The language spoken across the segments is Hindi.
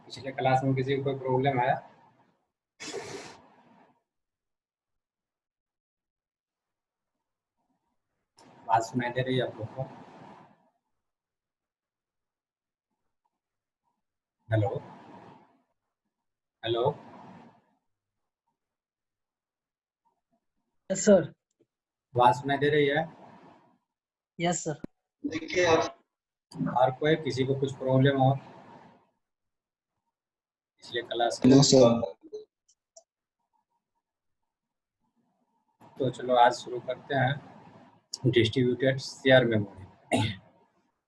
पिछले क्लास में किसी को कोई प्रॉब्लम आया? बात सुनाई दे रही है आप लोग को? Hello hello. Yes sir. बात सुनाई दे रही है? Yes sir. देखिए और कोई किसी को कुछ प्रॉब्लम हो पिछले क्लास में? तो चलो आज शुरू करते हैं डिस्ट्रीब्यूटेड शेयर मेमोरी।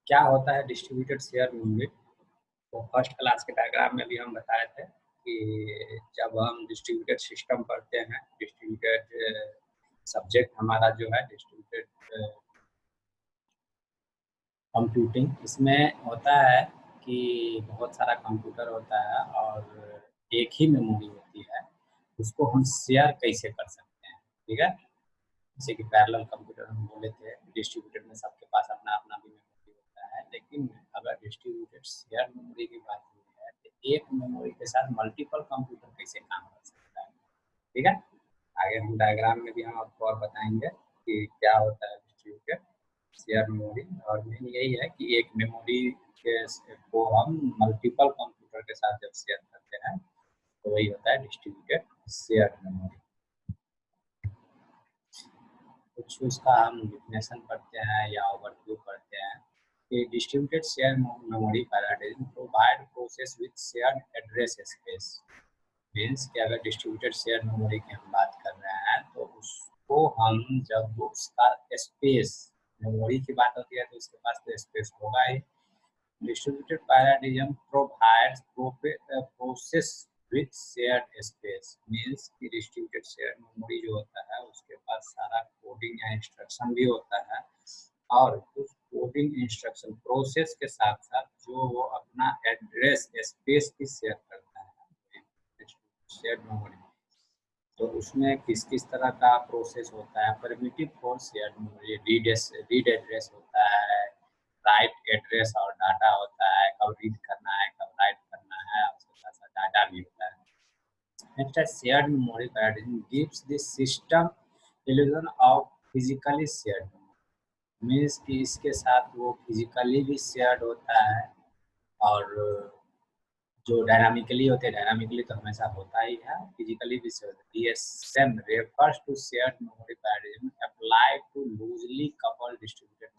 क्या होता है डिस्ट्रीब्यूटेड शेयर मेमोरी? तो फर्स्ट क्लास के डायग्राम में भी हम बताए थे कि जब हम डिस्ट्रीब्यूटेड सिस्टम पढ़ते हैं, डिस्ट्रीब्यूटेड सब्जेक्ट हमारा जो है डिस्ट्रीब्यूटेड कंप्यूटिंग, इसमें होता है कि बहुत सारा कंप्यूटर होता है और एक ही मेमोरी होती है, उसको हम शेयर कैसे कर सकते हैं। ठीक है, जैसे कि पैरेलल कंप्यूटर हम बोले थे, डिस्ट्रीब्यूटेड में सबके पास अपना अपना भी मेमोरी होता है, लेकिन अगर डिस्ट्रीब्यूटेड शेयर मेमोरी की बात हो है तो एक मेमोरी के साथ मल्टीपल कंप्यूटर कैसे काम कर सकता है। ठीक है, आगे हम डायग्राम में भी हम आपको और बताएंगे कि क्या होता है डिस्ट्रीब्यूटेड शेयर मेमोरी। और मेन यही है कि एक मेमोरी के को हम मल्टीपल कंप्यूटर के साथ जब शेयर करते हैं तो वही होता है डिस्ट्रीब्यूटेड शेयर मेमोरी। कुछ उसका हम डिफिनेशन पढ़ते हैं या ओवरव्यू पढ़ते हैं कि distributed share memory paradigm provide process with shared address space. Means कि अगर डिस्ट्रीब्यूटेड शेयर मेमोरी की हम बात कर रहे हैं तो उसको हम जब उसका स्पेस, मेमोरी की बात होती है तो उसके पास तो स्पेस होगा ही। Distributed paradigm provides process with shared space. Means कि डिस्ट्रीब्यूटेड शेयर मेमोरी जो होता है उसके पास सारा कोडिंग या इंस्ट्रक्शन भी होता है, और उस कोडिंग इंस्ट्रक्शन प्रोसेस के साथ साथ जो वो अपना एड्रेस स्पेस भी शेयर करता है शेयर मेमोरी। तो उसमें किस किस तरह का प्रोसेस होता है। Primitive for share memory read address होता है, राइट एड्रेस और डाटा होता है, कब रीड करना है कब राइट करना है, उसके साथ साथ डाटा भी होता है। नेक्स्ट है shared memory paradigm gives the system illusion of physically shared. Means कि इसके साथ वो फिजिकली भी शेयर्ड होता है और जो डायनामिकली होते हैं, डायनामिकली तो हमेशा होता ही है, फिजिकली भी share. DSM refers to shared memory paradigm apply to loosely coupled distributed.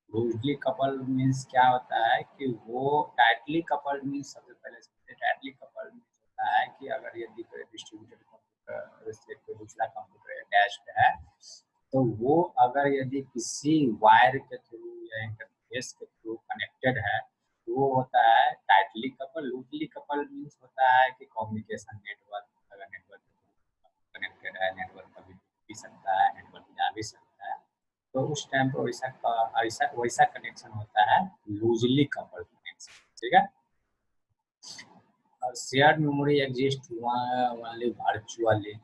Loosely coupled means क्या होता है कि वो टाइटली कपल्ड मीन्स, सबसे पहले समझे टाइटली कपल्ड मीन्स होता है कि अगर यदि डिस्ट्रीब्यूटेड कंप्यूटर से कोई दूसरा कंप्यूटर अटैच्ड है तो वो अगर यदि किसी वायर के थ्रू या इंटरफेस के थ्रू कनेक्टेड है वो होता है tightly couple. Loosely couple means होता है कि कम्युनिकेशन नेटवर्क, अगर नेटवर्क कनेक्टेड है, नेटवर्क कभी भी सकता है, नेटवर्क जा भी सकता है, तो उस टाइम पर वैसा कनेक्शन होता है लूजली कपल कनेक्शन। ठीक है, और shared memory exist only virtually.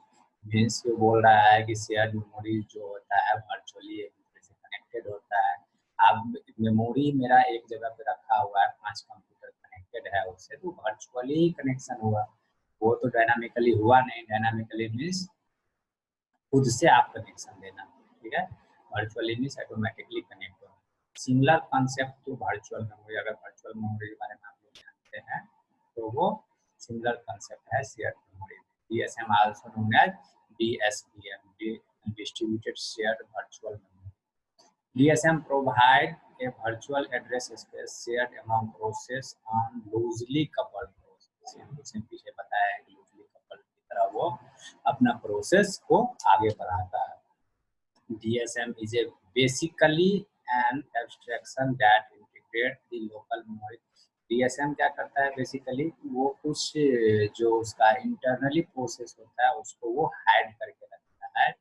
Means ये बोल रहा है कि शेयर्ड मेमोरी जो होता है वर्चुअली एक दूसरे से कनेक्टेड होता है। अब मेमोरी मेरा एक जगह पे रखा हुआ है, 5 कंप्यूटर कनेक्टेड है उससे, तो वर्चुअली कनेक्शन हुआ, वो तो डायनामिकली हुआ नहीं। डायनामिकली मीन्स खुद से आप कनेक्शन देना। ठीक है, वर्चुअली मीन्स ऑटोमेटिकली कनेक्ट होना। Similar concept to virtual memory. अगर वर्चुअल मेमोरी के बारे में आप लोग जानते हैं तो वो सिमिलर कॉन्सेप्ट है shared memory. DSM also known as DSPM, distributed shared virtual memory. DSM provide a virtual address space shared among process on loosely coupled process। पीछे बताया है कि loosely coupled की तरह वो अपना प्रोसेस को आगे बढ़ाता है। DSM is a basically an abstraction that integrate the local memory। DSM क्या करता है बेसिकली, वो कुछ जो उसका इंटरनली प्रोसेस होता है उसको वो हाइड करके रखता है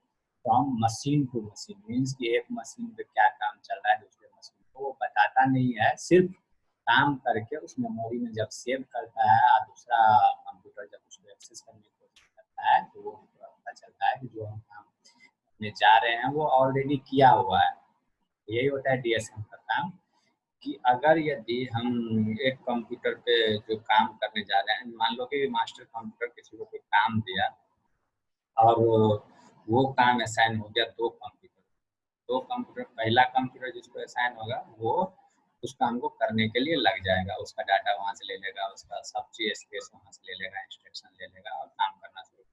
from machine to machine. Means कि एक मशीन पे क्या काम चल रहा है दूसरे मशीन को वो बताता नहीं है, सिर्फ काम करके उस मेमोरी में जब सेव करता है और दूसरा कंप्यूटर जब उसको एक्सेस करने की कोशिश करता है तो वो पता चलता है कि जो हम काम में जा रहे हैं वो ऑलरेडी किया हुआ है। यही होता है डीएसएम का काम कि अगर यदि हम एक कंप्यूटर पे जो काम करने जा रहे हैं, मान लो कि मास्टर कंप्यूटर किसी को कोई काम दिया और वो काम असाइन हो गया दो कंप्यूटर, पहला कंप्यूटर जिसको असाइन होगा वो उस काम को करने के लिए लग जाएगा, उसका डाटा वहाँ से ले लेगा, उसका सब चीज स्पेस वहाँ से ले लेगा, इंस्ट्रक्शन ले लेगा और काम करना शुरू।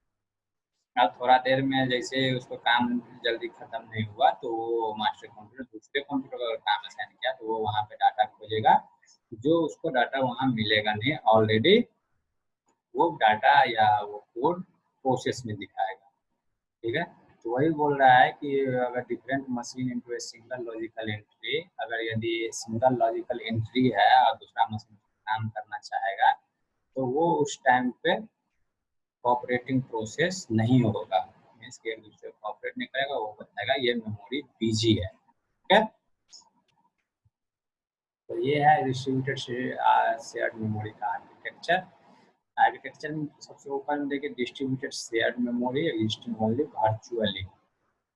अब थोड़ा देर में जैसे उसको काम जल्दी खत्म नहीं हुआ तो वो मास्टर कंप्यूटर दूसरे कंप्यूटर का काम असाइन किया तो वो वहाँ पे डाटा खोजेगा, जो उसको डाटा वहाँ मिलेगा नहीं, ऑलरेडी वो डाटा या वो कोड प्रोसेस में दिखाएगा। ठीक है, तो वही बोल रहा है कि अगर different machine into a single logical entry, अगर यदि सिंगल लॉजिकल एंट्री है और दूसरा मशीन काम करना चाहेगा तो वो उस टाइम पे कोऑपरेटिंग प्रोसेस नहीं होगा, मीन्स कि एक दूसरे को कोऑपरेट नहीं करेगा, वो बताएगा ये मेमोरी बिजी है। ठीक है, तो ये है डिस्ट्रीब्यूटेड शेयर्ड मेमोरी का आर्किटेक्चर। आर्किटेक्चर में सबसे ऊपर में देखिए distributed shared memory existing only virtually,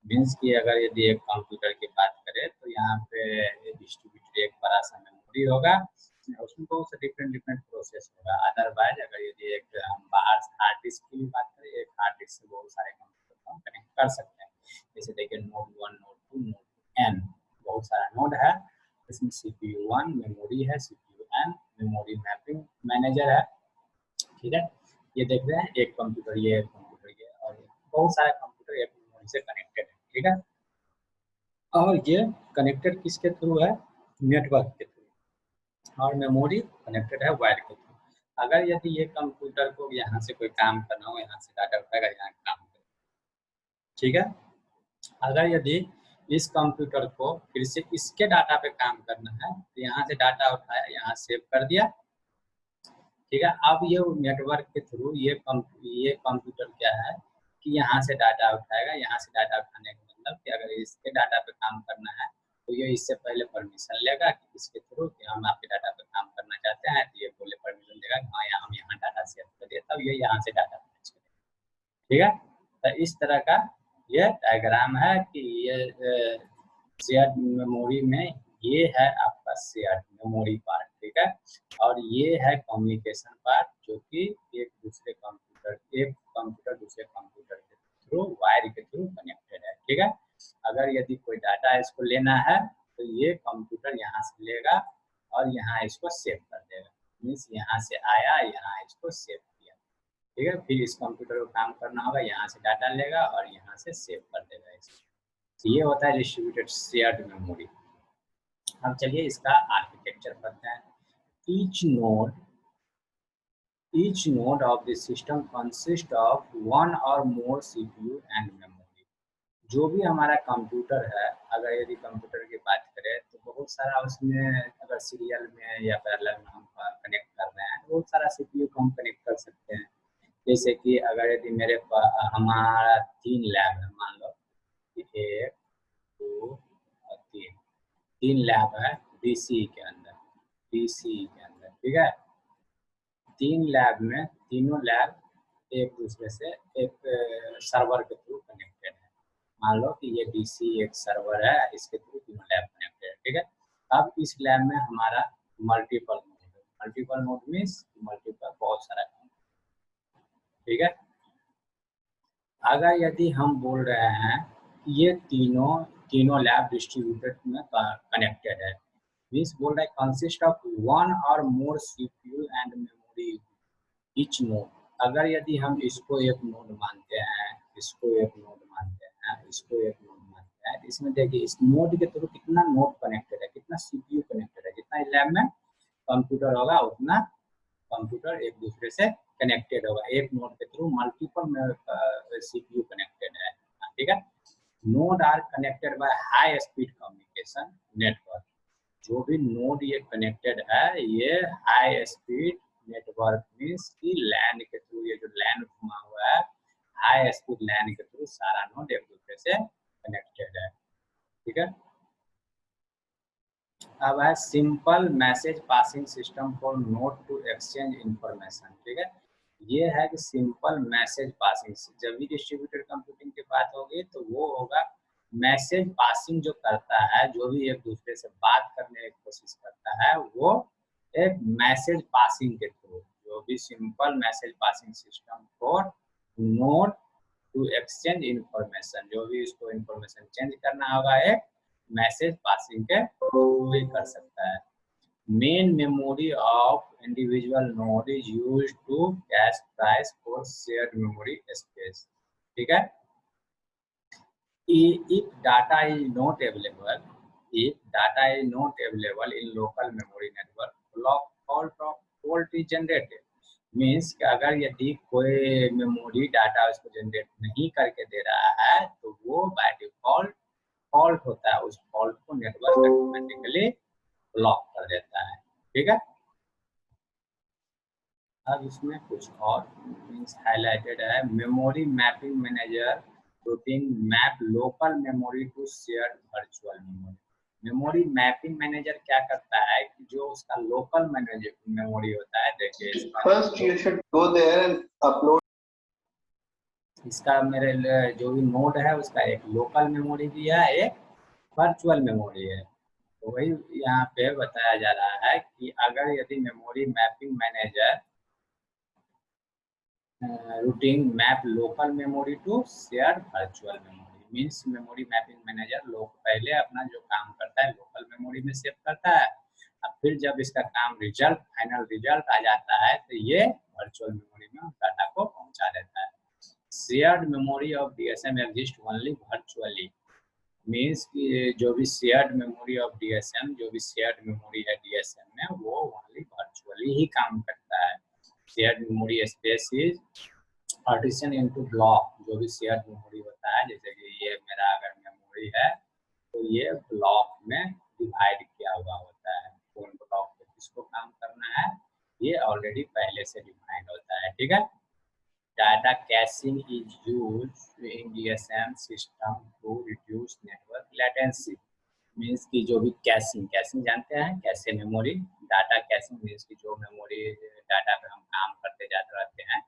means कि अगर यदि एक कंप्यूटर की बात करें तो यहाँ पे डिस्ट्रीब्यूटेड एक बड़ा सा मेमोरी होगा, उसमें बहुत से डिफरेंट डिफरेंट प्रोसेस होगा। अदरवाइज अगर यदि एक हम बाहर हार्ड डिस्क की भी बात करें, एक हार्ड डिस्क से बहुत सारे कंप्यूटर को हम कनेक्ट कर सकते हैं। जैसे देखिए नोड 1, नोड 2, नोड n, बहुत सारा नोड है, इसमें CPU 1 मेमोरी है, CPU n memory mapping manager है। ठीक है, ये देख रहे हैं एक कंप्यूटर, ये एक कंप्यूटर, ये और बहुत सारे कंप्यूटर एक मेमोरी से कनेक्टेड है। ठीक है, और ये कनेक्टेड किसके थ्रू है, नेटवर्क के थ्रू, और मेमोरी कनेक्टेड है वायर के थ्रू। अगर यदि ये कंप्यूटर को यहाँ से कोई काम करना हो, यहाँ से डाटा उठाएगा, यहाँ काम करेगा। ठीक है, अगर यदि इस कंप्यूटर को फिर से इसके डाटा पे काम करना है तो यहाँ से डाटा उठाया, यहाँ सेव कर दिया। ठीक है, अब ये नेटवर्क के थ्रू ये कंप्यूटर क्या है कि यहाँ से डाटा उठाएगा, यहाँ से डाटा उठाने का मतलब कि अगर इसके डाटा पे काम करना है तो ये इससे पहले परमिशन लेगा कि इसके थ्रू कि हम आपके डाटा पे काम करना चाहते हैं, तो ये बोले परमिशन देगा कि हाँ हम यहाँ डाटा सेव कर दिया, तब ये यहाँ से डाटा मैच करेगा। ठीक है, तो इस तरह का ये डायग्राम है कि ये शेयर्ड मेमोरी में ये है आपका शेयर्ड मेमोरी पार्ट। ठीक है, और ये है कम्युनिकेशन पार्ट, जो कि एक कंप्यूटर दूसरे कंप्यूटर के थ्रू वायर के थ्रू कनेक्टेड है। ठीक है, अगर यदि कोई डाटा इसको लेना है तो ये कंप्यूटर यहाँ से लेगा और यहाँ इसको सेव कर देगा, मीन्स यहाँ से आया, यहाँ इसको सेव किया। ठीक है, फिर इस कंप्यूटर को काम करना होगा, यहाँ से डाटा लेगा और यहाँ से सेव कर देगा इसको। तो ये होता है डिस्ट्रीब्यूटेड शेयर्ड मेमोरी। अब चलिए इसका आर्किटेक्चर पढ़ते हैं। Each node of the system consists of one or more CPU and memory। जो भी हमारा कंप्यूटर है, अगर यदि कंप्यूटर की बात करें तो बहुत सारा उसमें, अगर सीरियल में या पैरेलल में हम कनेक्ट कर रहे हैं, बहुत सारा CPU को हम कनेक्ट कर सकते हैं। जैसे कि अगर यदि मेरे पास हमारा 3 लैब है, मान लो 1, 2 और 3 लैब है डीसी के अंदर। ठीक है, 3 लैब में तीनों लैब एक दूसरे से एक सर्वर के थ्रू कनेक्टेड है। मान लो कि ये डीसी एक सर्वर है, इसके थ्रू तीनों लैब कनेक्टेड है। ठीक है, अब इस लैब में हमारा मल्टीपल नोड मीन्स मल्टीपल बहुत सारा। ठीक है, अगर यदि हम बोल रहे हैं कि ये तीनों लैब डिस्ट्रीब्यूटेड में कनेक्टेड है, मीन्स बोल रहा है consist of one or more CPU and memory each node. अगर यदि हम इसको एक नोड मानते हैं, इसको एक नोड मानते हैं, इसको एक नोड मानते हैं, तो इसमें देखिए इस नोड के थ्रू कितना नोड कनेक्टेड है, कितना सीपीयू कनेक्टेड है, जितना लैब में कंप्यूटर होगा उतना कंप्यूटर एक दूसरे से कनेक्टेड होगा। एक नोड के थ्रू मल्टीपल सीपीयू कनेक्टेड है। ठीक है, node are connected by high speed communication network. जो भी नोड ये कनेक्टेड है, ये हाई स्पीड नेटवर्क मीन्स कि लैन के थ्रू, ये जो लैन घुमा हुआ है, हाई स्पीड लैन के थ्रू सारा नोड एक दूसरे से कनेक्टेड है। ठीक है, अब है simple message passing system for node to exchange information. ठीक है, ये है कि सिंपल मैसेज पासिंग, जब भी डिस्ट्रीब्यूटेड कंप्यूटिंग की बात होगी तो वो होगा मैसेज पासिंग जो करता है, जो भी एक दूसरे से बात करने की कोशिश करता है, वो एक मैसेज पासिंग के थ्रू, जो भी simple message passing system for note to exchange information, जो भी इसको इंफॉर्मेशन चेंज करना होगा एक मैसेज पासिंग के थ्रू ही कर सकता है। Main memory of individual node is used to cache price for shared memory space. ठीक है। If data is not available, if data is not available in local memory network, block fault is generated. Means कि अगर यदि कोई मेमोरी डाटा उसको जनरेट नहीं करके दे रहा है तो वो बाय डिफॉल्ट फॉल्ट होता है, उस फॉल्ट को नेटवर्क ऑटोमेटिकली ब्लॉक कर देता है। ठीक है। अब इसमें कुछ और मीन्स हाईलाइटेड है, memory mapping manager routing map local memory to shared virtual memory. Memory mapping manager क्या करता है कि जो उसका लोकल मेमोरी होता है, देखिए first you should go there and upload. इसका मेरे जो भी नोड है उसका एक लोकल मेमोरी भी है, एक वर्चुअल मेमोरी है। तो वही यहाँ पे बताया जा रहा है कि अगर यदि memory mapping manager routing map local memory to share virtual memory, means memory mapping manager लोग पहले अपना जो काम करता है लोकल मेमोरी में सेव करता है, और फिर जब इसका काम रिजल्ट फाइनल रिजल्ट आ जाता है तो ये वर्चुअल मेमोरी में डाटा को पहुंचा देता है। Shared memory of DSM exist only virtually, means कि जो भी शेयर्ड मेमोरी ऑफ डीएसएम, जो भी शेयर्ड मेमोरी है डीएसएम में, वो ओनली वर्चुअली ही काम करता है। Shared memory space is partition into block, जो भी शेयर्ड मेमोरी होता है, जैसे कि ये मेरा अगर मेमोरी है तो ये ब्लॉक में डिवाइड किया हुआ होता है, कौन ब्लॉक पे किसको काम करना है ये ऑलरेडी पहले से डिफाइंड होता है। ठीक है। Data caching is used in DSM system to reduce network latency, means की जो भी कैशिंग, कैशिंग जानते हैं कैसे मेमोरी, डाटा कैशिंग मीन्स की जो मेमोरी डाटा पे हम काम करते जाते रहते हैं,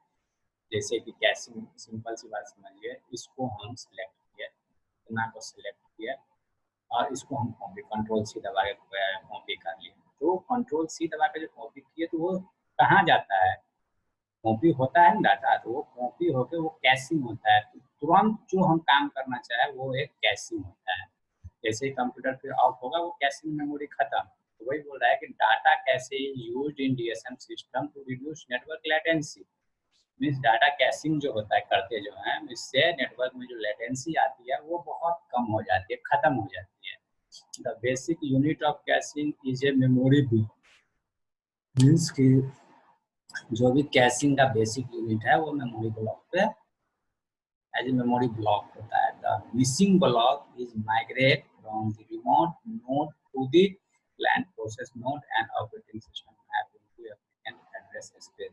जैसे कि कैशिंग सिंपल सी बात समझिए, इसको हम सिलेक्ट किए, इतना को सिलेक्ट किए और इसको हम कॉपी कंट्रोल सी दबा के कॉपी कर लिए, तो कंट्रोल सी दबा के जो कॉपी किए तो वो कहाँ जाता है, कॉपी होता है ना डाटा, तो वो कॉपी होके वो कैशिंग होता है, तो तुरंत जो हम काम करना चाहे वो एक कैशिंग होता है। जैसे ही कंप्यूटर फिर ऑफ होगा वो कैशिंग मेमोरी खत्म। तो वही बोल रहा है कि डाटा कैसे used in DSM system to reduce network latency, means data caching जो होता है करते जो है, इससे नेटवर्क में जो लेटेंसी आती है वो बहुत कम हो जाती है, खत्म हो जाती है। The basic unit of caching is a memory block, means की जो भी कैशिंग का बेसिक यूनिट है वो मेमोरी ब्लॉक पे एज ए मेमोरी ब्लॉक होता है। The missing block is migrate from the remote node to the plant process node and operating system map into applicant address space.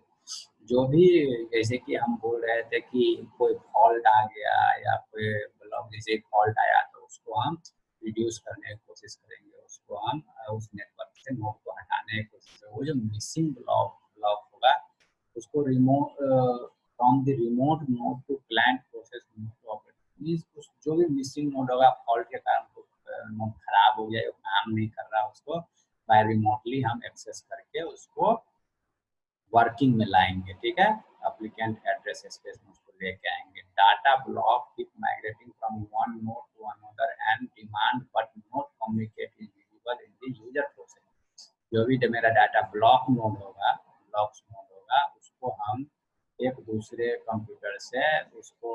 जो भी जैसे कि हम बोल रहे थे कि कोई फॉल्ट आ गया या कोई ब्लॉक जैसे फॉल्ट आया तो उसको हम रिड्यूस करने की कोशिश करेंगे, उसको हम उस नेटवर्क से नोड को हटाने की कोशिश करेंगे। वो जो मिसिंग ब्लॉक होगा उसको remote from the remote node to plant process node to operating, means जो भी मिसिंग नोड होगा फॉल्ट के कारण नोड खराब हो गया, काम नहीं कर रहा, उसको बाय रिमोटली हम एक्सेस करके उसको वर्किंग में लाएंगे। ठीक है। एप्लीकेंट एड्रेस स्पेस में उसको लेके आएंगे। Data block keep migrating from one node to another and demand but not communicate is visible in the user process. जो भी मेरा डाटा ब्लॉक नोड होगा, ब्लॉक्स नोड होगा, उसको हम एक दूसरे कंप्यूटर से उसको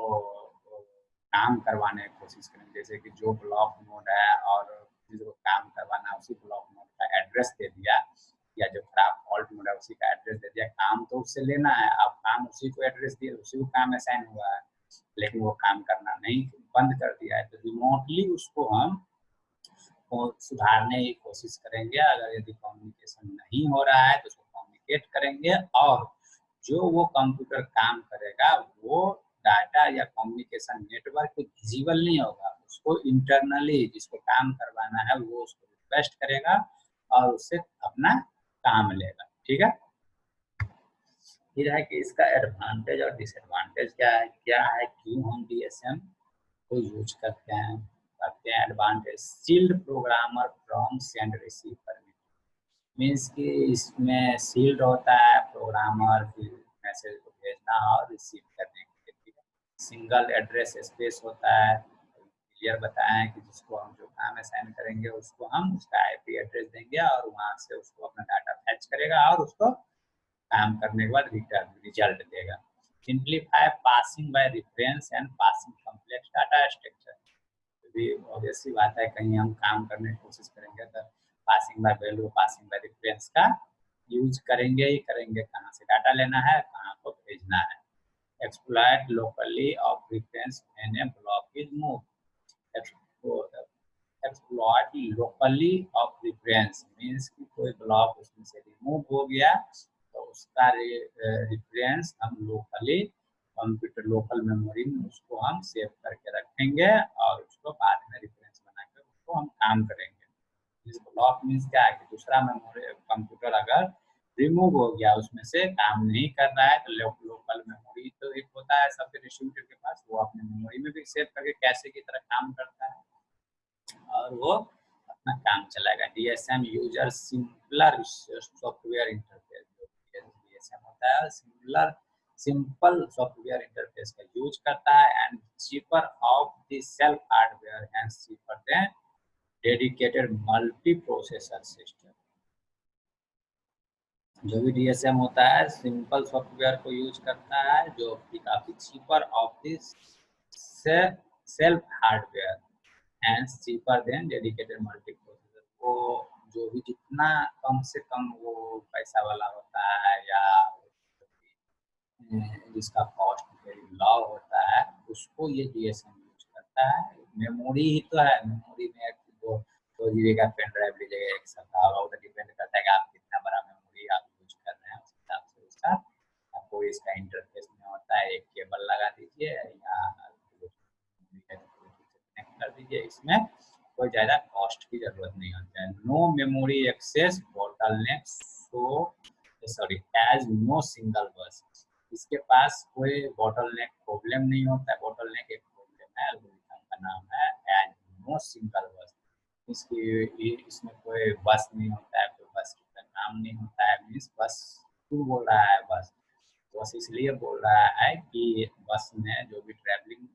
काम करवाने की कोशिश करेंगे। जैसे कि जो ब्लॉक नोड है और जिसको काम करवाना उसी ब्लॉक नोड का एड्रेस दे दिया, या जो खराब फॉल्ट नोड है उसी का एड्रेस दे दिया, काम तो उससे लेना है, अब काम उसी को एड्रेस दिया, उसी को काम असाइन हुआ है, लेकिन वो काम करना नहीं बंद कर दिया है, तो रिमोटली उसको हम सुधारने की कोशिश करेंगे। अगर यदि कम्युनिकेशन नहीं हो रहा है तो उसको कम्युनिकेट करेंगे, और जो वो कंप्यूटर काम करेगा वो डाटा या कम्युनिकेशन नेटवर्क पे विजिबल नहीं होगा, उसको इंटरनली जिसको काम करवाना है वो उसको रिक्वेस्ट करेगा और उससे अपना काम लेगा। ठीक है। फिर है कि इसका एडवांटेज और डिसएडवांटेज क्या है, क्यों हम डीएसएम को यूज करते हैं। करते हैं advantage sealed programmer from send receive permit, means कि इसमें सील्ड होता है प्रोग्रामर फिर मैसेज को भेजना और रिसीव करने के लिए। सिंगल एड्रेस स्पेस होता है, क्लियर बताएं कि जिसको हम जो काम असाइन करेंगे उसको हम उसका आईपी एड्रेस देंगे और वहाँ से उसको अपना डाटा फैच करेगा और उसको काम करने के बाद रिटर्न रिजल्ट देगा। Simplify passing by reference and passing complex data structure, भी ऑब्वियसली बात है कहीं हम काम करने की कोशिश करेंगे तो passing by value passing by reference का यूज करेंगे ही करेंगे, कहाँ से डाटा लेना है कहाँ को भेजना है। Exploit locally of reference when A block is move, exploit locally of reference means कि कोई ब्लॉक उसमें से रिमूव हो गया तो उसका रेफरेंस हम लोकली कंप्यूटर लोकल मेमोरी में उसको हम सेव करके रखेंगे और उसको बाद में रेफरेंस बनाकर उसको हम काम करेंगे। इस ब्लॉक मीन्स क्या है कि दूसरा मेमोरी कंप्यूटर अगर रिमूव हो गया उसमें से काम नहीं कर रहा है तो लोकल मेमोरी तो एक होता है सबके डिस्ट्रीब्यूटर के पास, वो अपने मेमोरी में भी सेव करके कैसे की तरह काम करता है और वो अपना काम चलाएगा। DSM user simpler software interface, DSM होता है सिंपल सॉफ्टवेयर इंटरफेस का यूज करता है and cheaper of the self hardware and cheaper than dedicated multi processor system. जो भी डीएसएम होता है सिंपल सॉफ्टवेयर को यूज करता है जो कि काफी cheaper of this self hardware and cheaper than dedicated multi processor. वो जो भी जितना कम से कम वो पैसा वाला होता है या जिसका कॉस्ट वेरी लो होता है उसको ये डीएसएम यूज करता है। मेमोरी ही तो है, मेमोरी में दो जीबी का पेन ड्राइव लीजिएगा एक साथ, वो तो डिपेंड करता है कि आप कितना बड़ा मेमोरी आप यूज कर रहे हैं उस हिसाब से उसका आपको इसका इंटरफेस में होता है। एक केबल लगा दीजिए या कनेक्ट कर दीजिए, इसमें कोई ज़्यादा कॉस्ट की जरूरत नहीं होती है। No memory access bottleneck as no single bus, इसके पास कोई बोटलनेक प्रॉब्लम नहीं होता है। बोटलनेक एक प्रॉब्लम है, एल्गोरिथम का नाम है एज नो सिंगल बस, इसमें कोई बस नहीं होता है, कोई बस का काम नहीं होता है। मीन्स बस क्यों बोल रहा है बस इसलिए बोल रहा है कि बस में जो भी ट्रैवलिंग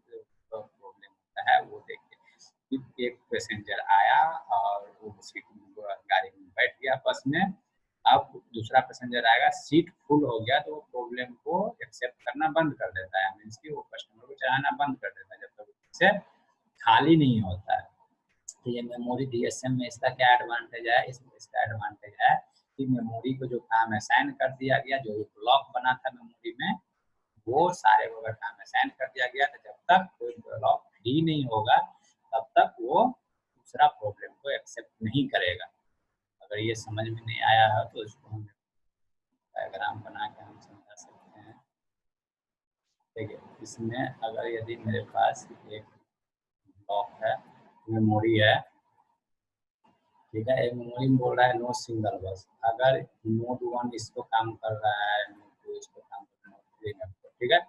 प्रॉब्लम होता है वो देखिए एक पैसेंजर आया और वो सीट गाड़ी में बैठ गया बस में, अब दूसरा पैसेंजर आएगा सीट फुल हो गया तो वो प्रॉब्लम को एक्सेप्ट करना बंद कर देता है, मीन्स कि वो कस्टमर को चलाना बंद कर देता है जब तक से खाली नहीं होता है। तो ये मेमोरी डीएसएम में इसका क्या एडवांटेज है, इसका एडवांटेज है कि मेमोरी को जो काम असाइन कर दिया गया, जो ब्लॉक बना था मेमोरी में वो सारे अगर काम असाइन कर दिया गया तो जब तक कोई ब्लॉक फ्री नहीं होगा तब तक वो दूसरा प्रॉब्लम को एक्सेप्ट नहीं करेगा। अगर ये समझ में नहीं आया है तो इसको हम डायग्राम बना के हम समझा सकते हैं। देखिए इसमें अगर यदि मेरे पास एक ब्लॉक है मेमोरी है, ठीक है, एक मेमोरी में बोल रहा है नो सिंगल बस, अगर नोड 1 इसको काम कर रहा है, नोड 2 इसको काम कर रहा है, नोड 3 ठीक है,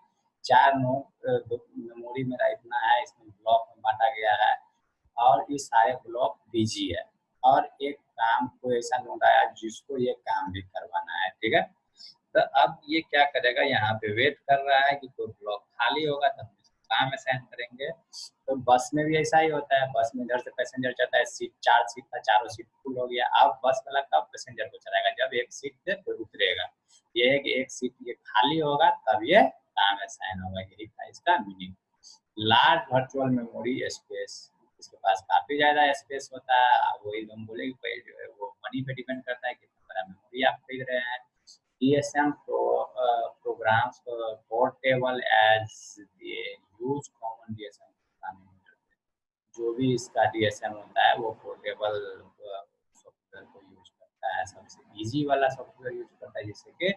4 नोड मेमोरी मेरा इतना है, इसमें ब्लॉक में बांटा गया है और ये सारे ब्लॉक बिजी है और एक काम कोई ऐसा नोड आया जिसको ये काम भी करवाना है, ठीक है। तो अब ये क्या करेगा, यहाँ पे वेट कर रहा है कि कोई ब्लॉक खाली होगा तब काम असाइन करेंगे। तो बस में भी ऐसा ही होता है, बस में इधर से पैसेंजर चढ़ता है, सीट 4 सीट था, चारों सीट फुल हो गया, अब बस वाला कब पैसेंजर को चलाएगा, जब एक सीट से कोई उतरेगा, ये है कि एक सीट ये खाली होगा तब ये काम असाइन होगा, यही था इसका meaning. Large virtual memory space, इसके पास काफी ज्यादा स्पेस होता है, वही हम बोले वो मनी पे डिपेंड करता है कितना बड़ा मेमोरी आप खरीद रहे हैं। DSM programs portable as the use common DSM programming interface, जो भी इसका DSM होता है वो पोर्टेबल सॉफ्टवेयर को यूज करता है, सबसे इजी वाला सॉफ्टवेयर यूज करता है, जैसे कि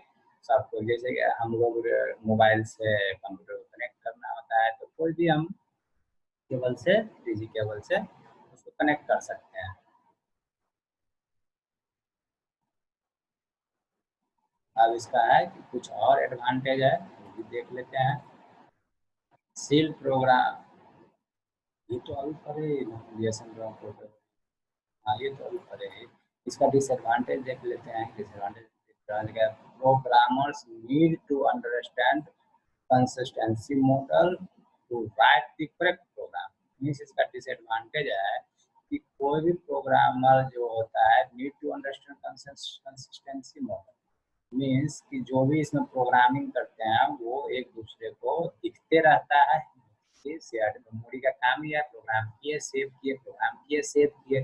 सबको जैसे कि हम लोग मोबाइल से कंप्यूटर को कनेक्ट करना होता है तो कोई भी हम केबल से डिजी केबल से उसको कनेक्ट कर सकते हैं। अब इसका है कि कुछ और एडवांटेज है वो भी देख लेते हैं। सील प्रोग्राम ये तो अभी पढ़े डीएसएम पोर्टल। हाँ ये तो अभी पढ़े ही। इसका डिसएडवांटेज देख लेते हैं। Disadvantage programmers need to understand consistency model to write the correct program. Means इसका डिसएडवांटेज है कि कोई भी प्रोग्रामर जो होता है need to understand consistency model. Means कि जो भी इसमें प्रोग्रामिंग करते हैं वो एक दूसरे को दिखते रहता है। शेयर्ड मेमोरी का काम ही है प्रोग्राम किए सेव किए, प्रोग्राम किए सेव किए।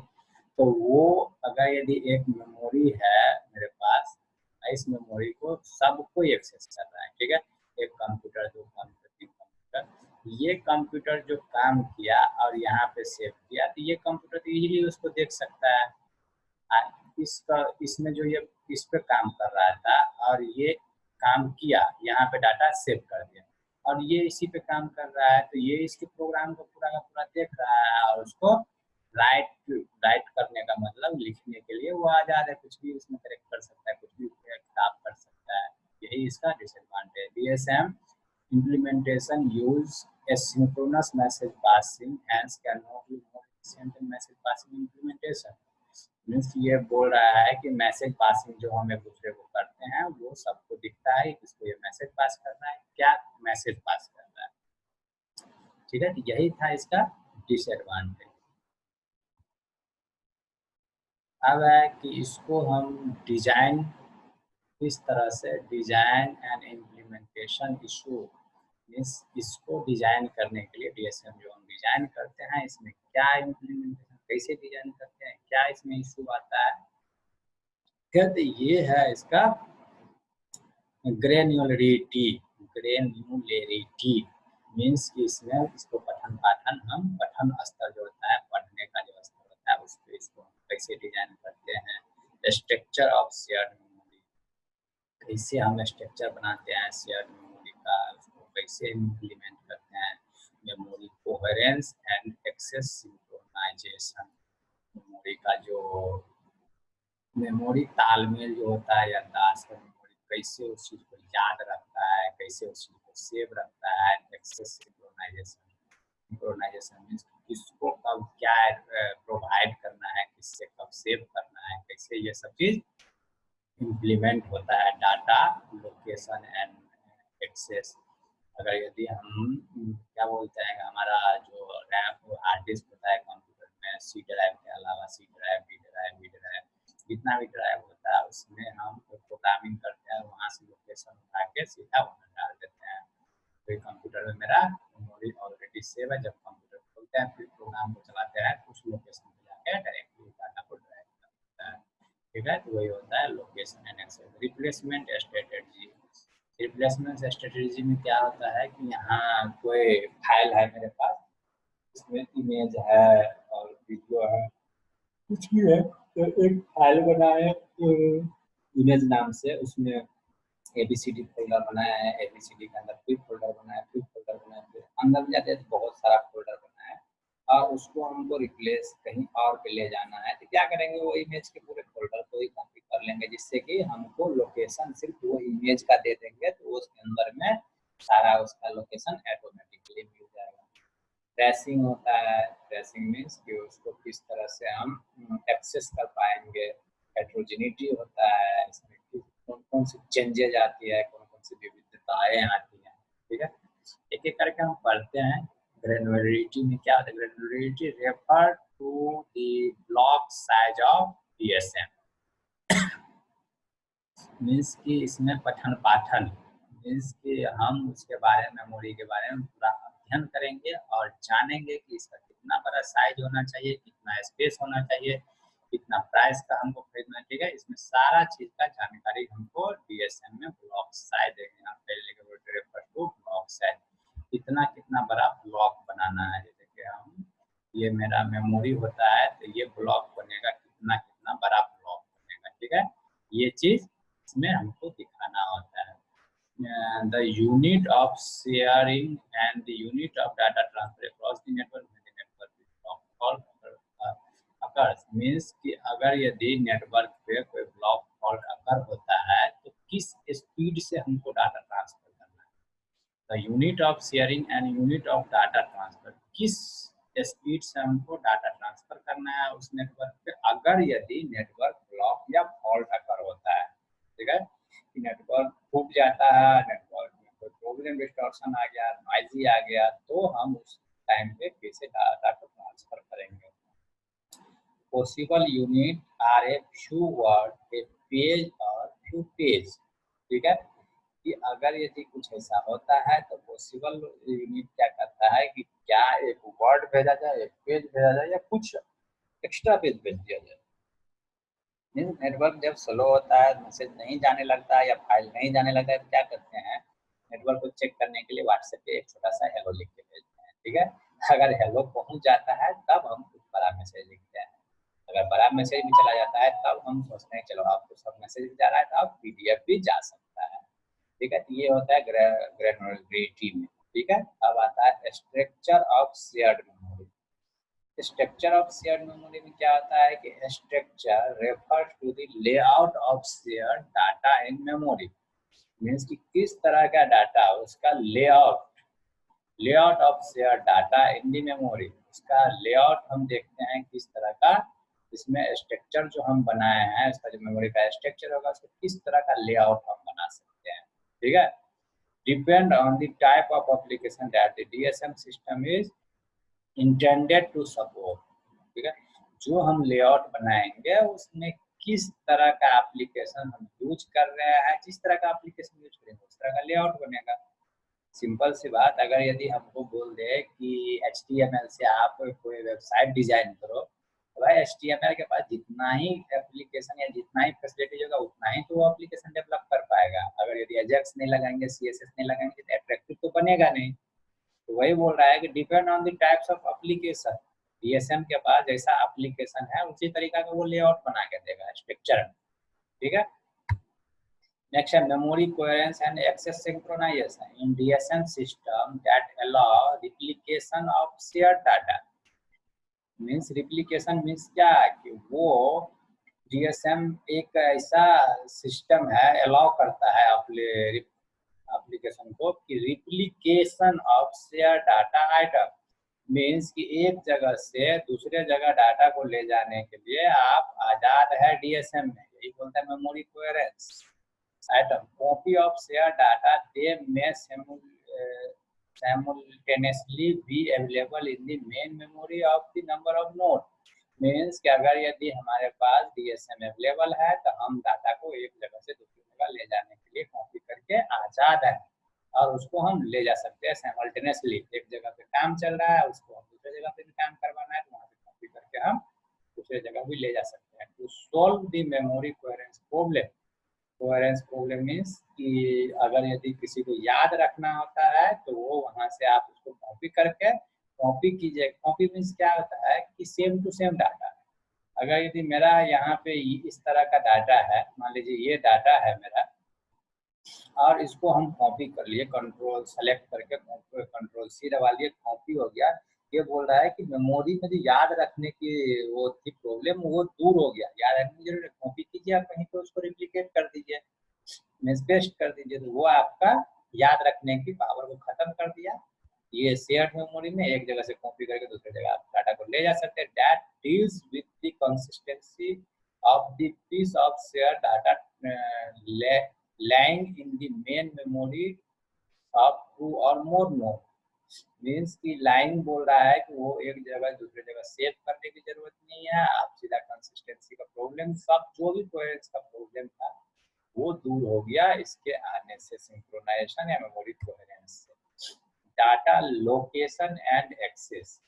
तो वो अगर यदि एक मेमोरी है मेरे पास, इस मेमोरी को सबको एक्सेस कर रहा है, ठीक है, एक कंप्यूटर, दो कंप्यूटर, तीन कंप्यूटर, ये कंप्यूटर जो काम किया और यहाँ पे सेव किया तो ये कंप्यूटर तो इजीली उसको देख सकता है। इसका इसमें जो ये इस पे काम कर रहा था और ये काम किया, यहाँ पे डाटा सेव कर दिया और ये इसी पे काम कर रहा है, तो ये इसके प्रोग्राम को पूरा का पूरा देख रहा है और उसको राइट करने का मतलब लिखने के लिए वो आजाद है, कुछ भी उसमें करेक्ट कर सकता है, कुछ भी खराब कर सकता है। यही इसका disadvantage. DSM implementation use asynchronous message passing hence cannot be more efficient in message passing implementation। Means ये बोल रहा है कि मैसेज पासिंग जो हम एक दूसरे को करते हैं वो सबको दिखता है किसको ये मैसेज पास करना है, क्या मैसेज पास करना है, ठीक है। तो यही था इसका डिसएडवांटेज। अब है कि इसको हम डिजाइन किस तरह से, design and implementation issue. Means इसको डिजाइन करने के लिए डीएसएम जो हम डिजाइन करते हैं इसमें क्या इम्प्लीमेंटेशन कैसे डिजाइन करते हैं, क्या इसमें इशू आता है। कहते ये है इसका ग्रेन्युलरिटी। ग्रेन्युलरिटी मीन्स कि इसमें इसको पठन पाठन हम पठन स्तर जो होता है, पढ़ने का जो स्तर होता है उस पर इसको कैसे डिजाइन करते हैं। स्ट्रक्चर ऑफ शेयर्ड मेमोरी, कैसे हम स्ट्रक्चर बनाते हैं शेयर्ड मेमोरी का, उसको कैसे इम्प्लीमेंट करते हैं। Memory coherence and access synchronisation, memory का जो मेमोरी तालमेल जो होता है याददाश्त का, मेमोरी कैसे उस चीज़ को याद रखता है, कैसे उस चीज़ को सेव रखता है। एक्सेस सिंक्रोनाइजेशन, सिंक्रोनाइजेशन मीन्स किसको कब क्या प्रोवाइड करना है, किससे कब सेव करना है, कैसे ये सब चीज़ इम्प्लीमेंट होता है। डाटा लोकेशन एंड एक्सेस, अगर यदि हम क्या बोलते हैं हमारा जो रैम हार्ड डिस्क होता है कंप्यूटर में, सी ड्राइव के अलावा C drive, D drive, V drive, जितना भी ड्राइव होता है उसमें हम प्रोग्रामिंग करते हैं, वहाँ से लोकेशन उठा के सीधा वहाँ डाल देते हैं। तो कंप्यूटर में मेरा मेमोरी ऑलरेडी सेव है, जब कंप्यूटर खोलते हैं फिर प्रोग्राम को चलाते हैं उस लोकेशन पे जाके डायरेक्टली डाटा को ड्राइव करता है, ठीक है। तो वही होता है location and access. Replacement strategy, replacement strategy में क्या होता है कि यहाँ कोई फाइल है मेरे पास, इसमें इमेज है और वीडियो है, कुछ भी है, तो एक फाइल बना है इमेज नाम से, उसमें ABCD फोल्डर बनाया है, ABCD के अंदर फिर फोल्डर बनाया, फिर फोल्डर बनाया, फिर अंदर जाते तो बहुत सारा फोल्डर बनाया है और उसको हमको रिप्लेस कहीं और पे ले जाना है। तो क्या करेंगे, वो इमेज के पूरे फोल्डर को ही कॉपी कर लेंगे, जिससे कि हमको लोकेशन सिर्फ वो इमेज का दे देंगे, तो उसके अंदर में सारा उसका लोकेशन ऑटोमेटिकली मिल जाएगा। ट्रेसिंग होता है, ट्रेसिंग मीन्स कि उसको किस तरह से हम एक्सेस कर पाएंगे। हेट्रोजेनिटी होता है, इसमें कौन कौन सी चेंजेज आती है, कौन कौन सी विविधताएं आती हैं, ठीक है। एक एक करके हम पढ़ते हैं। ग्रेनुलरिटी में क्या होता है, granularity refer to the block size of DSM. Means कि इसमें पठन पाठन मीन्स कि हम उसके बारे में, मेमोरी के बारे में पूरा अध्ययन करेंगे और जानेंगे कि इसका कितना बड़ा साइज होना चाहिए, कितना स्पेस होना चाहिए, कितना प्राइस का हमको खरीदना, ठीक है। इसमें सारा चीज का जानकारी हमको डीएसएम में block size refer to block size, कितना कितना बड़ा ब्लॉक बनाना है। जैसे कि हम ये मेरा मेमोरी होता है तो ये ब्लॉक बनेगा, कितना कितना बड़ा ब्लॉक बनेगा, ठीक है। ये चीज इसमें हमको दिखाना होता है। The unit of sharing and the unit of data transfer across the network में the network block fault occurs means कि अगर यदि नेटवर्क पे कोई ब्लॉक फॉल्ट अकर होता है तो किस स्पीड से हमको डाटा ट्रांसफर करना है। The unit of sharing and unit of data transfer, किस स्पीड से हमको डाटा ट्रांसफर करना है उस नेटवर्क पे, अगर यदि नेटवर्क ब्लॉक या फॉल्ट अकर होता है, ठीक है, कि नेटवर्क फूट जाता है, नेटवर्क में कोई प्रॉब्लम डिस्टॉर्शन आ गया, नॉइजी आ गया, तो हम उस टाइम पे कैसे डाटा को ट्रांसफर करेंगे। Possible unit are a few word, a page और फ्यू पेज, ठीक है, कि अगर यदि कुछ ऐसा होता है तो पॉसिबल यूनिट क्या करता है कि क्या एक वर्ड भेजा जाए, एक पेज भेजा जाए, या कुछ एक्स्ट्रा पेज भेज दिया जाए। नेटवर्क जब स्लो होता है, मैसेज नहीं जाने लगता है या फाइल नहीं जाने लगता है, तो क्या करते हैं, नेटवर्क को चेक करने के लिए व्हाट्सएप पे एक छोटा सा हेलो लिख के भेजते हैं, ठीक है। अगर हेलो पहुंच जाता है तब हम कुछ बड़ा मैसेज लिखते हैं। अगर बड़ा मैसेज भी चला जाता है तब हम सोचते हैं चलो आपको सब मैसेज भी जा रहा है तो अब पीडीएफ भी जा सकता है, ठीक है। ये होता है ग्रेनुलरिटी में, ठीक है। अब आता है structure of shared memory. Structure of shared memory में क्या होता है कि structure refers to the layout of shared data in memory, means कि किस तरह का डाटा, उसका layout of shared data in the memory, उसका लेआउट हम देखते हैं किस तरह का, इसमें स्ट्रक्चर जो हम बनाए हैं, इसका जो मेमोरी का स्ट्रक्चर होगा उसको किस तरह का लेआउट हम बना सकते हैं, ठीक है। Depend on the type of application that the DSM system is intended to support, ठीक है। जो हम लेआउट बनाएंगे उसमें किस तरह का एप्लीकेशन हम यूज कर रहे हैं, जिस तरह का एप्लीकेशन यूज करेंगे उस तरह का लेआउट बनेगा। सिंपल सी बात, अगर यदि हमको बोल दे कि HTML से आप कोई वेबसाइट डिजाइन करो, तो भाई HTML के पास जितना ही एप्लीकेशन या जितना ही फैसिलिटी होगा उतना ही तो वो एप्लीकेशन डेवलप कर पाएगा। अगर यदि एजेक्स नहीं लगाएंगे, CSS नहीं लगाएंगे तो अट्रैक्टिव तो बनेगा नहीं। तो वही बोल रहा है कि depend on the types of application, DSM के पास जैसा एप्लीकेशन है उसी तरीका का वो लेआउट बना के देगा स्ट्रक्चर, ठीक है। Next, memory coherence and access synchronization in DSM system that allow replication of shared data. Means replication means क्या कि वो DSM एक ऐसा सिस्टम है, अलाउ करता है एप्लीकेशन को कि replication of share data item, means कि एक जगह से दूसरे जगह डाटा को ले जाने के लिए आप आजाद है DSM में, यही बोलता है memory coherence. Item copy of shared data they may simultaneously be available in the main memory of the number of node, means कि अगर यदि हमारे पास DSM अवेलेबल है तो हम डाटा को एक जगह से दूसरी जगह ले जाने के लिए कॉपी करके आजाद है, और उसको हम ले जा सकते हैं साइमल्टेनियसली। एक जगह पे काम चल रहा है, उसको हम दूसरी जगह पे भी काम करवाना है तो वहाँ से कॉपी करके हम दूसरी जगह भी ले जा सकते हैं। To solve the memory coherence problem, coherence problem means कि अगर यदि किसी को याद रखना होता है तो वो वहाँ से आप उसको कॉपी करके कॉपी कीजिए। कॉपी मीन्स क्या होता है कि सेम टू सेम डाटा। अगर यदि मेरा यहाँ पे इस तरह का डाटा है, मान लीजिए ये डाटा है मेरा, और इसको हम कॉपी कर लिए, कंट्रोल सेलेक्ट करके कंट्रोल C दबा लिए, कॉपी हो गया। ये बोल रहा है कि मेमोरी में जो याद रखने की वो थी प्रॉब्लम, वो दूर हो गया। याद रखने की जरूरत, कॉपी कीजिए आप कहीं पे, उसको रिप्लिकेट कर दीजिए, पेस्ट कर दीजिए, तो वो आपका याद रखने की पावर को खत्म कर दिया। ये शेयर्ड मेमोरी में एक जगह से कॉपी करके दूसरी जगह आप डाटा को ले जा सकते हैं। That deals with the consistency of the piece of shared data lying in the main memory of two or more node, means कि लाइन बोल रहा है कि वो एक जगह दूसरी जगह सेव करने की जरूरत नहीं है। आप सीधा कंसिस्टेंसी का प्रॉब्लम, सब जो भी कोहेरेंस का प्रॉब्लम था वो दूर हो गया इसके आने से, सिंक्रोनाइजेशन या मेमोरी कोहेरेंस से। डाटा लोकेशन एंड एक्सेस,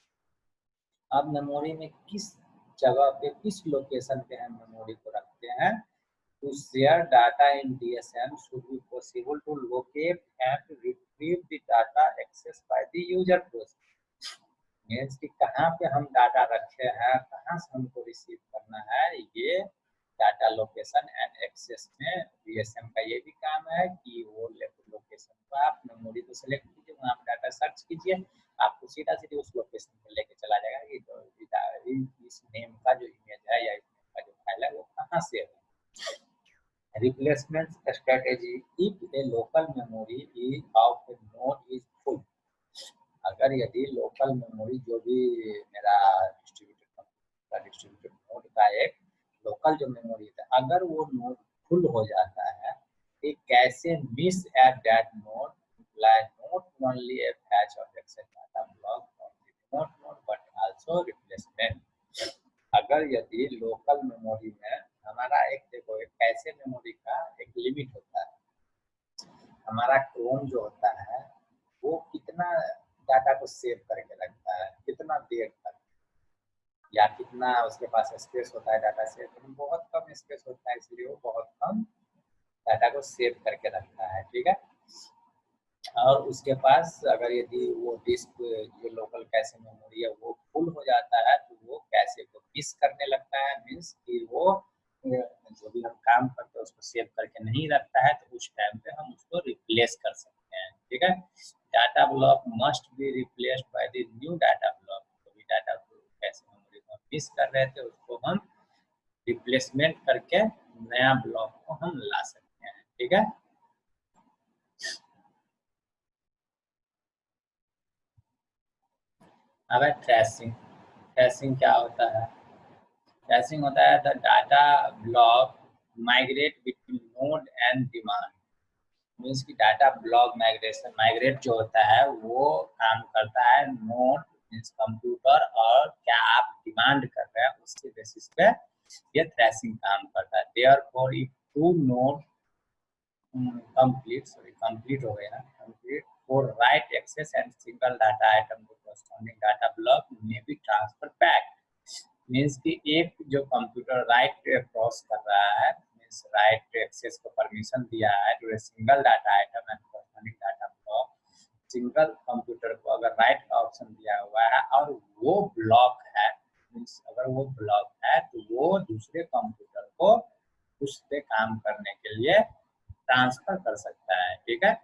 अब मेमोरी में किस जगह पे, किस लोकेशन पे हम मेमोरी को रखते हैं। To share data in DSM should be possible to locate and retrieve the data accessed by the user process, means कि कहाँ पे हम डाटा रखे हैं, कहाँ से हमको रिसीव करना है, ये डाटा लोकेशन एंड एक्सेस में DSM का ये भी काम है कि वो लोकेशन को आप मेमोरी को सिलेक्ट कीजिए, वहाँ पे डाटा सर्च कीजिए, आपको सीधा सीधे उस लोकेशन पे लेके चला जाएगा कि इस नेम का जो इमेज है या इस नेम का जो फाइल है वो कहाँ से है। Replacement strategy if a local memory of a node is full, अगर यदि लोकल मेमोरी जो भी मेरा डिस्ट्रीब्यूटेड नोड का एक लोकल जो मेमोरी था, अगर वो नोड फुल हो जाता है, it कैसे miss at that node imply not only a patch of exit data block of the remote node but also replacement. अगर यदि लोकल मेमोरी में हमारा एक देखो एक कैसे मेमोरी का एक लिमिट होता है, हमारा क्रोम जो होता है वो कितना डाटा को सेव करके रखता है, कितना देर तक, या कितना उसके पास स्पेस होता है डाटा सेव, तो बहुत कम स्पेस होता है, इसलिए वो बहुत कम डाटा को सेव करके रखता है, ठीक है। और उसके पास अगर यदि वो डिस्क जो लोकल कैशे मेमोरी है वो फुल हो जाता है तो वो कैशे को मिस करने लगता है, मीन्स कि वो जो भी हम काम करते हैं उसको सेव करके नहीं रखता है, तो उस टाइम पे हम उसको रिप्लेस कर सकते हैं, ठीक है। Data block must be replaced by the new data block. तो भी डाटा कैशे मेमोरी को मिस कर रहे थे उसको हम रिप्लेसमेंट करके नया ब्लॉक को हम ला सकते हैं, ठीक है। अब है ट्रेसिंग। ट्रेसिंग क्या होता है? ट्रेसिंग होता है the data block migrate between node and demand. Means कि डाटा ब्लॉक माइग्रेट जो होता है वो काम करता है नोड मीन्स कंप्यूटर और क्या आप डिमांड कर रहे हैं उसके बेसिस पे ये ट्रेसिंग काम करता है। Therefore if two node complete हो गया, complete for write access and single data item to corresponding data block may be transferred back। Means कि एक जो कंप्यूटर राइट क्रॉस कर रहा है, मीन्स राइट एक्सेस को परमिशन दिया है तो single data item and corresponding data block, single computer को अगर राइट का ऑप्शन दिया हुआ है और वो ब्लॉक है, मीन्स अगर वो ब्लॉक है तो वो दूसरे कंप्यूटर को उस पे काम करने के लिए ट्रांसफर कर सकता है, ठीक है।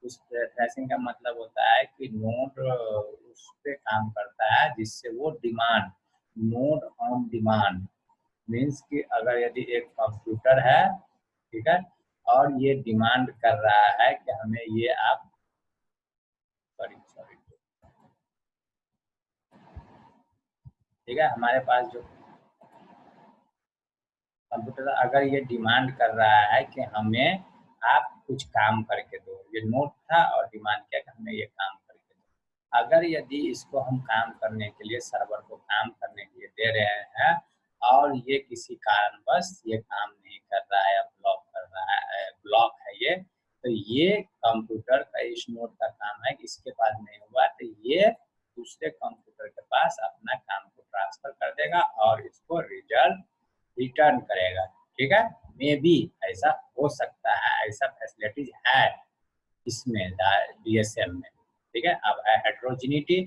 उस ट्रेसिंग का मतलब होता है कि नोड उस पे काम करता है जिससे वो demand, node on demand, means कि अगर यदि एक कंप्यूटर है, ठीक है, और ये डिमांड कर रहा है कि हमें ये आप सॉरी ठीक है, हमारे पास जो कंप्यूटर अगर ये डिमांड कर रहा है कि हमें आप कुछ काम करके दो, ये नोट था और डिमांड किया कि हमें ये काम करके दो, अगर यदि इसको हम काम करने के लिए सर्वर को काम करने के लिए दे रहे हैं और ये किसी कारणवश ये काम नहीं कर रहा है या ब्लॉक कर रहा है, ब्लॉक है ये, तो ये कंप्यूटर का इस नोट का काम है कि इसके पास नहीं हुआ तो ये दूसरे कंप्यूटर के पास अपना काम को ट्रांसफर कर देगा और इसको रिजल्ट रिटर्न करेगा, ठीक है। मे बी ऐसा हो सकता है, ऐसा फैसिलिटीज है इसमें डीएसएम में, ठीक है। अब है heterogeneity.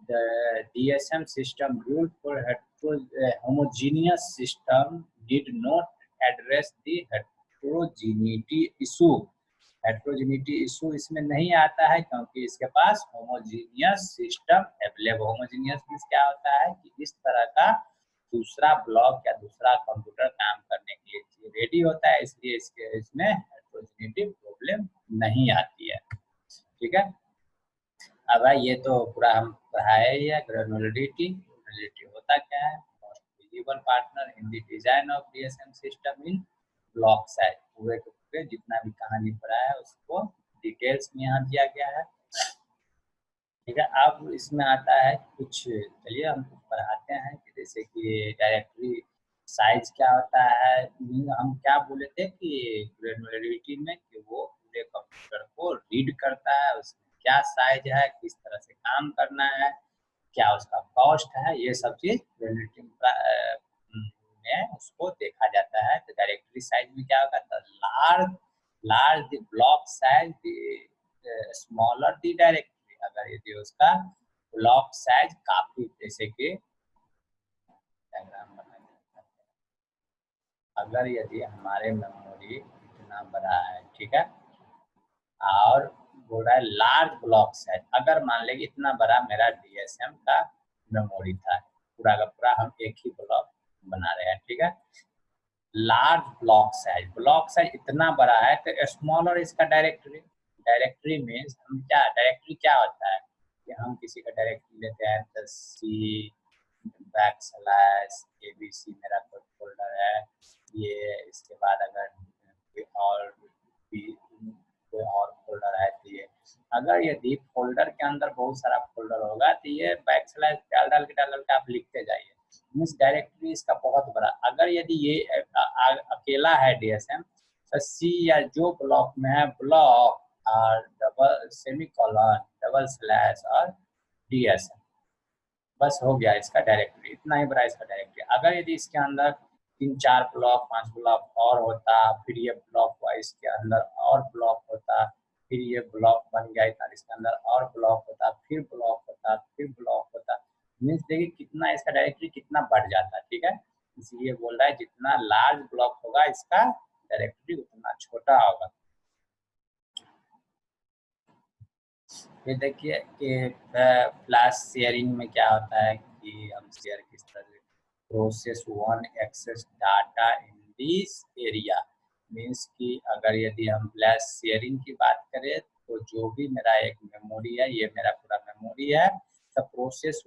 The DSM system built for homogeneous system did not address the heterogeneity issue। Heterogeneity issue इसमें नहीं आता है क्योंकि इसके पास homogeneous system available. Homogeneous means क्या होता है कि इस तरह का दूसरा ब्लॉक या दूसरा कंप्यूटर काम करने के लिए रेडी होता है, इसलिए इसमें हेट्रोजिनिटी प्रॉब्लम नहीं आती है, ठीक है। अब ये तो पूरा हम पढ़ाया ही है। ग्रेनुलरिटी, ग्रेनुलरिटी होता क्या है? Most visible partner in the design of DSM system in block size. पूरे के पूरे जितना भी कहानी पढ़ा है उसको डिटेल्स में यहाँ दिया गया है, ठीक है। अब इसमें आता है कुछ, चलिए हम कुछ पढ़ाते हैं कि जैसे कि डायरेक्टरी साइज क्या होता है। हम क्या बोले थे कि ग्रेनुलरिटी में कि वो पूरे कंप्यूटर को रीड करता है, उसमें क्या साइज है, किस तरह से काम करना है, क्या उसका कॉस्ट है, ये सब चीज ग्रेनुलरिटी में उसको देखा जाता है। तो डायरेक्टरी साइज में क्या होगा, तो large the block size, smaller the directory. अगर यदि उसका ब्लॉक साइज काफी, जैसे कि डायग्राम बनाते हैं, अगर यदि हमारे मेमोरी इतना बड़ा है, ठीक है, और बोल रहा है लार्ज ब्लॉक साइज, अगर मान ले इतना बड़ा मेरा डीएसएम का मेमोरी था, पूरा का पूरा हम एक ही ब्लॉक बना रहे हैं, ठीक है। लार्ज ब्लॉक साइज इतना बड़ा है तो स्मॉलर इसका डायरेक्टरी। डायरेक्टरी मीन्स हम क्या, डायरेक्टरी क्या होता है, कि हम किसी का डायरेक्टरी लेते हैं तो सी /ABC मेरा कोई फोल्डर है ये, इसके बाद अगर कोई और फोल्डर है तो ये, अगर यदि फोल्डर के अंदर बहुत सारा फोल्डर होगा तो ये डाल के आप लिखते जाइए। मीन्स डायरेक्टरी इसका बहुत बड़ा। अगर यदि ये अकेला है DSM तो सी या जो ब्लॉक में है ब्लॉक और डबल सेमीकोलन डबल स्लैश और DSM, बस हो गया इसका डायरेक्टरी। इतना ही बड़ा इसका डायरेक्टरी। अगर यदि इसके अंदर 3-4 ब्लॉक 5 ब्लॉक और होता, फिर ये ब्लॉक हुआ इसके अंदर और ब्लॉक होता, फिर ये ब्लॉक बन गया इतना, इसके अंदर और ब्लॉक होता, फिर ब्लॉक होता, फिर ब्लॉक होता। मीन्स देखिए कितना इसका डायरेक्टरी कितना बढ़ जाता है। ठीक है, इसलिए बोल रहा है जितना लार्ज ब्लॉक होगा इसका डायरेक्टरी उतना छोटा होगा। फिर देखिए कि फ्लैश शेयरिंग में क्या होता है कि हम शेयर किस तरह से, process 1 access data in this area. Means कि अगर यदि हम फ्लैश शेयरिंग की बात करें तो जो भी मेरा एक मेमोरी है, ये मेरा पूरा मेमोरी है, तो प्रोसेस